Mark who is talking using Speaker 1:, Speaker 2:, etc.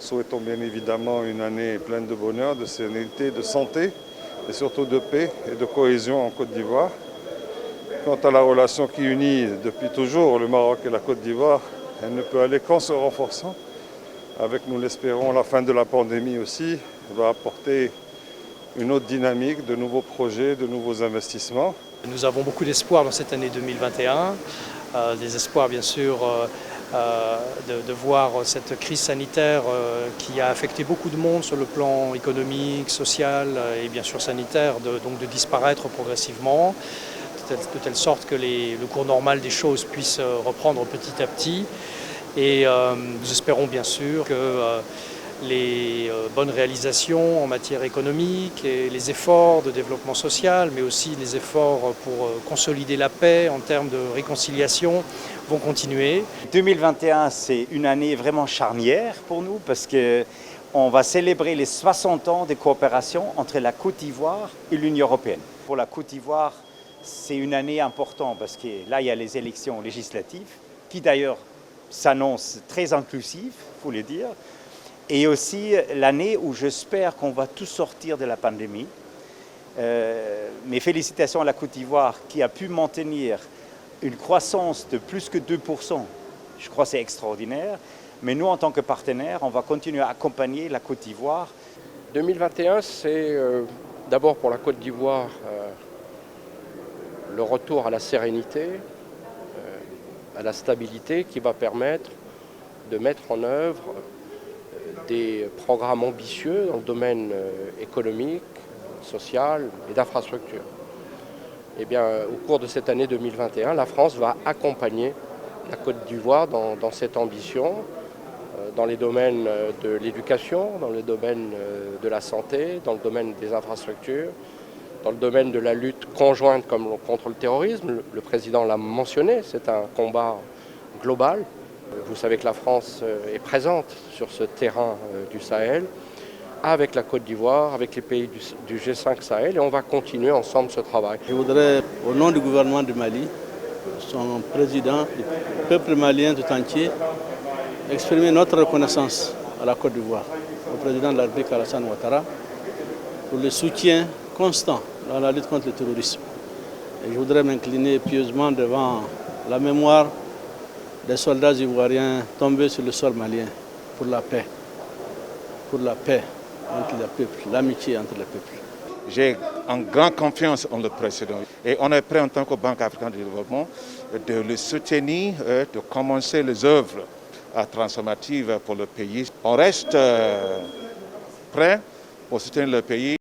Speaker 1: souhaitons bien évidemment une année pleine de bonheur, de sérénité, de santé et surtout de paix et de cohésion en Côte d'Ivoire. Quant à la relation qui unit depuis toujours le Maroc et la Côte d'Ivoire, elle ne peut aller qu'en se renforçant. Avec, nous l'espérons, la fin de la pandémie aussi va apporter une autre dynamique, de nouveaux projets, de nouveaux investissements.
Speaker 2: Nous avons beaucoup d'espoir dans cette année 2021, des espoirs bien sûr de voir cette crise sanitaire qui a affecté beaucoup de monde sur le plan économique, social et bien sûr sanitaire, donc de disparaître progressivement, de telle sorte que le cours normal des choses puisse reprendre petit à petit. Et nous espérons bien sûr que les bonnes réalisations en matière économique et les efforts de développement social, mais aussi les efforts pour consolider la paix en termes de réconciliation vont continuer.
Speaker 3: 2021, c'est une année vraiment charnière pour nous parce qu'on va célébrer les 60 ans de coopération entre la Côte d'Ivoire et l'Union européenne. Pour la Côte d'Ivoire, c'est une année importante parce que là, il y a les élections législatives qui d'ailleurs s'annoncent très inclusives, il faut le dire. Et aussi l'année où j'espère qu'on va tous sortir de la pandémie. Mes félicitations à la Côte d'Ivoire qui a pu maintenir une croissance de plus que 2%. Je crois que c'est extraordinaire. Mais nous, en tant que partenaires, on va continuer à accompagner la Côte d'Ivoire.
Speaker 4: 2021, c'est d'abord pour la Côte d'Ivoire le retour à la sérénité, à la stabilité qui va permettre de mettre en œuvre des programmes ambitieux dans le domaine économique, social et d'infrastructure. Eh bien, au cours de cette année 2021, la France va accompagner la Côte d'Ivoire dans cette ambition, dans les domaines de l'éducation, dans le domaine de la santé, dans le domaine des infrastructures, dans le domaine de la lutte conjointe contre le terrorisme. Le président l'a mentionné, c'est un combat global. Vous savez que la France est présente sur ce terrain du Sahel, avec la Côte d'Ivoire, avec les pays du G5 Sahel, et on va continuer ensemble ce travail.
Speaker 5: Je voudrais, au nom du gouvernement du Mali, son président, du peuple malien tout entier, exprimer notre reconnaissance à la Côte d'Ivoire, au président de la République Alassane Ouattara, pour le soutien constant dans la lutte contre le terrorisme. Et je voudrais m'incliner pieusement devant la mémoire des soldats ivoiriens tombés sur le sol malien pour la paix entre les peuples, l'amitié entre les peuples.
Speaker 6: J'ai en grande confiance en le président et on est prêt en tant que Banque africaine de développement de le soutenir, de commencer les œuvres transformatives pour le pays. On reste prêt pour soutenir le pays.